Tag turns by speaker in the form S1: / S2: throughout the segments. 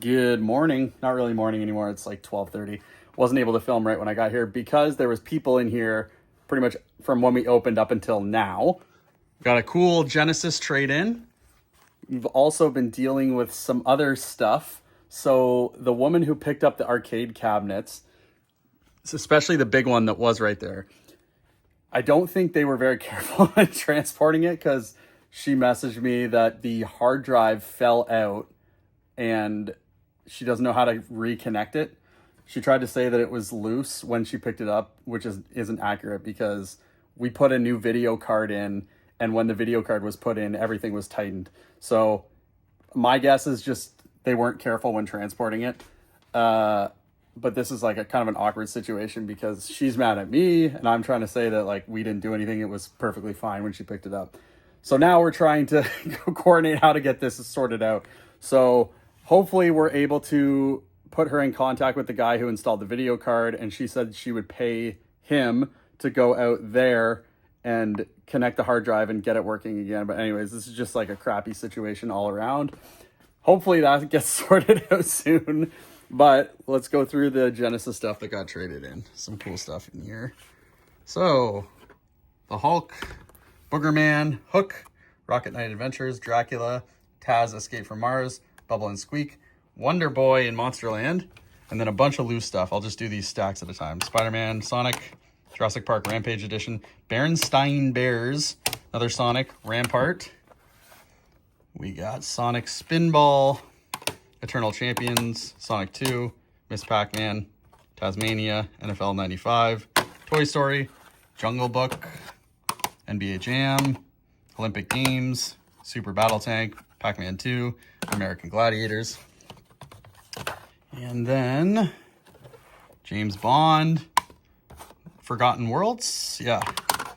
S1: Good morning. Not really morning anymore. It's like 12:30. Wasn't able to film right when I got here because there was people in here pretty much from when we opened up until now. Got a cool Genesis trade-in. We've also been dealing with some other stuff. So the woman who picked up the arcade cabinets, especially the big one that was right there, I don't think they were very careful in transporting it because she messaged me that the hard drive fell out and she doesn't know how to reconnect it. She tried to say that it was loose when she picked it up, which isn't accurate because we put a new video card in, and when the video card was put in, everything was tightened. So my guess is just they weren't careful when transporting it. But this is like a kind of an awkward situation because she's mad at me and I'm trying to say that like we didn't do anything. It was perfectly fine when she picked it up. So now we're trying to coordinate how to get this sorted out. So hopefully we're able to put her in contact with the guy who installed the video card, and she said she would pay him to go out there and connect the hard drive and get it working again. But anyways, this is just like a crappy situation all around. Hopefully that gets sorted out soon. But let's go through the Genesis stuff that got traded in. Some cool stuff in here. So, the Hulk, Boogerman, Hook, Rocket Knight Adventures, Dracula, Taz Escape from Mars, Bubble and Squeak, Wonder Boy in Monsterland, and then a bunch of loose stuff. I'll just do these stacks at a time. Spider-Man, Sonic, Jurassic Park Rampage Edition, Berenstain Bears, another Sonic, Rampart. We got Sonic Spinball, Eternal Champions, Sonic 2, Miss Pac-Man, Tasmania, NFL 95, Toy Story, Jungle Book, NBA Jam, Olympic Games, Super Battle Tank, Pac-Man 2, American Gladiators. And then James Bond, Forgotten Worlds, yeah,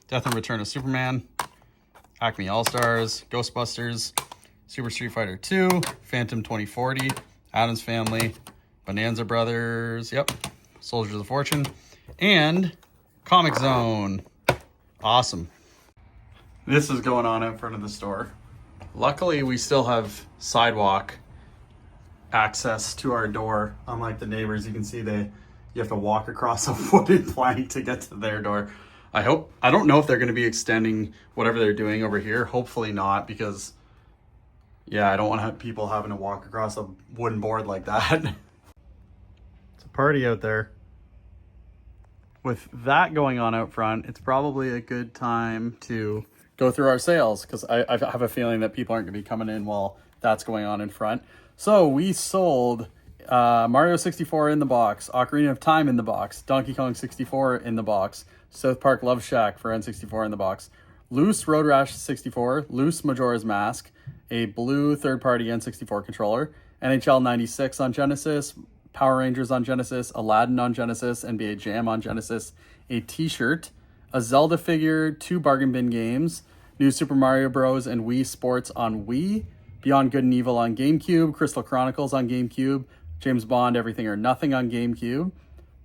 S1: Death and Return of Superman, Acme All-Stars, Ghostbusters, Super Street Fighter 2, Phantom 2040, Addams Family, Bonanza Brothers, yep, Soldiers of Fortune, and Comic Zone. Awesome. This is going on in front of the store. Luckily, we still have sidewalk access to our door. Unlike the neighbors, you can see you have to walk across a wooden plank to get to their door. I don't know if they're going to be extending whatever they're doing over here. Hopefully not, because yeah, I don't want to have people having to walk across a wooden board like that. It's a party out there. With that going on out front, it's probably a good time to go through our sales because I have a feeling that people aren't going to be coming in while that's going on in front. So we sold Mario 64 in the box, Ocarina of Time in the box, Donkey Kong 64 in the box, South Park Love Shack for N64 in the box, loose Road Rash 64, loose Majora's Mask, a blue third-party N64 controller, NHL 96 on Genesis, Power Rangers on Genesis, Aladdin on Genesis, NBA Jam on Genesis, a t-shirt, a Zelda figure, 2 bargain bin games, New Super Mario Bros. And Wii Sports on Wii, Beyond Good and Evil on GameCube, Crystal Chronicles on GameCube, James Bond Everything or Nothing on GameCube,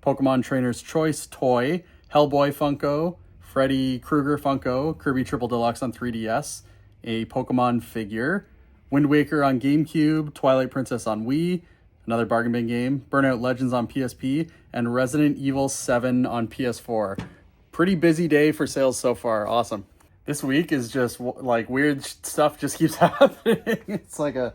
S1: Pokemon Trainer's Choice toy, Hellboy Funko, Freddy Krueger Funko, Kirby Triple Deluxe on 3DS, a Pokemon figure, Wind Waker on GameCube, Twilight Princess on Wii, another bargain bin game, Burnout Legends on PSP, and Resident Evil 7 on PS4. Pretty busy day for sales so far. Awesome. This week is just like weird stuff just keeps happening. It's like a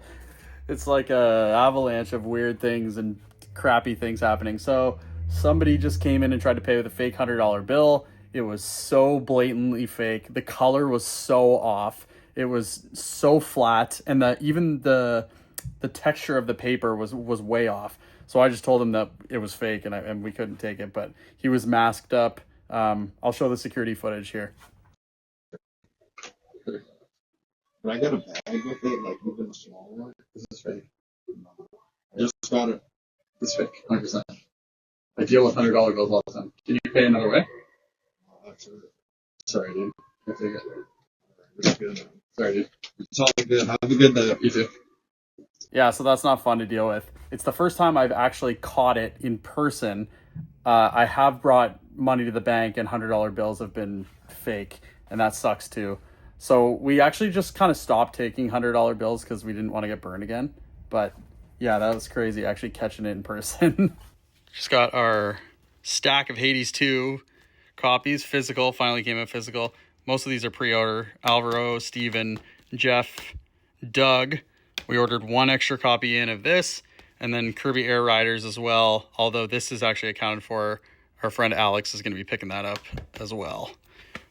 S1: avalanche of weird things and crappy things happening. So somebody just came in and tried to pay with a fake $100 bill. It was so blatantly fake. The color was so off. It was so flat, and even the texture of the paper was way off. So I just told him that it was fake, and we couldn't take it. But he was masked up. I'll show the security footage here.
S2: But I got a bag with it, like even a small one. This is fake. I just got it.
S1: It's fake, 100%. I deal with $100 bills all the time. Can you pay another way? Sorry, dude. I take it.
S2: It's good.
S1: Sorry, dude.
S2: It's all good. Have a good day.
S1: You too. Yeah, so that's not fun to deal with. It's the first time I've actually caught it in person. I have brought money to the bank and $100 bills have been fake, and that sucks too. So we actually just kind of stopped taking $100 bills because we didn't want to get burned again. But Yeah, that was crazy actually catching it in person. Just got our stack of Hades 2 copies. Physical, finally came out physical. Most of these are pre-order. Alvaro, Steven, Jeff, Doug. We ordered one extra copy in of this, and then Kirby Air Riders as well. Although this is actually accounted for. Our friend Alex is going to be picking that up as well.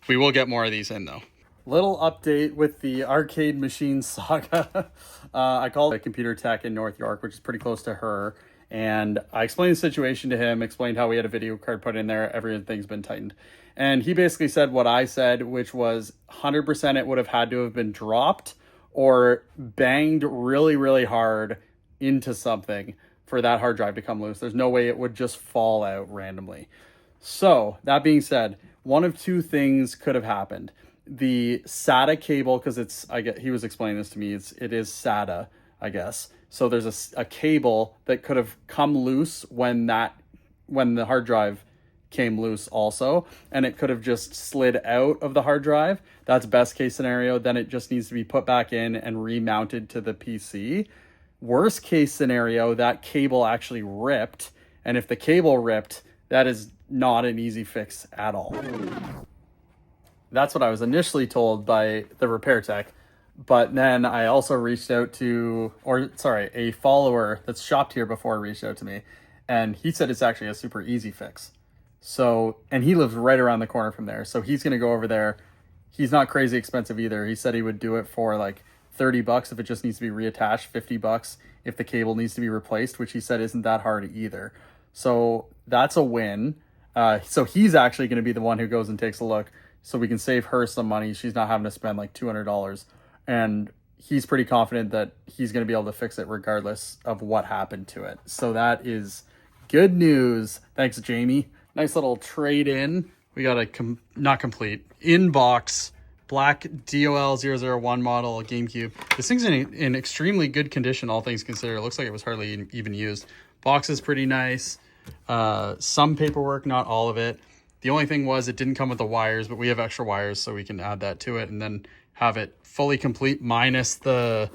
S1: We will get more of these in though. Little update with the arcade machine saga. I called a computer tech in North York, which is pretty close to her. And I explained the situation to him, explained how we had a video card put in there. Everything's been tightened. And he basically said what I said, which was 100% it would have had to have been dropped or banged really, really hard into something for that hard drive to come loose. There's no way it would just fall out randomly. So that being said, one of two things could have happened. The SATA cable, because he was explaining this to me, it is SATA, I guess. So there's a cable that could have come loose when the hard drive came loose also, and it could have just slid out of the hard drive. That's best case scenario. Then it just needs to be put back in and remounted to the PC. Worst case scenario, that cable actually ripped, and if the cable ripped, that is not an easy fix at all. That's what I was initially told by the repair tech. But then I also reached out to, a follower that's shopped here before reached out to me. And he said it's actually a super easy fix. So, and he lives right around the corner from there. So he's going to go over there. He's not crazy expensive either. He said he would do it for like $30 if it just needs to be reattached, $50 if the cable needs to be replaced, which he said isn't that hard either. So that's a win. So he's actually going to be the one who goes and takes a look, so we can save her some money. She's not having to spend like $200. And he's pretty confident that he's going to be able to fix it regardless of what happened to it. So that is good news. Thanks, Jamie. Nice little trade-in. We got a not complete, in-box black DOL001 model GameCube. This thing's in extremely good condition, all things considered. It looks like it was hardly even used. Box is pretty nice. Some paperwork, not all of it. The only thing was it didn't come with the wires, but we have extra wires, so we can add that to it and then have it fully complete minus the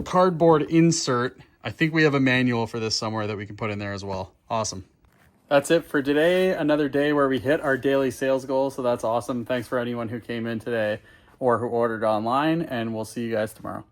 S1: cardboard insert. I think we have a manual for this somewhere that we can put in there as well. Awesome. That's it for today. Another day where we hit our daily sales goal, so that's awesome. Thanks for anyone who came in today or who ordered online, and we'll see you guys tomorrow.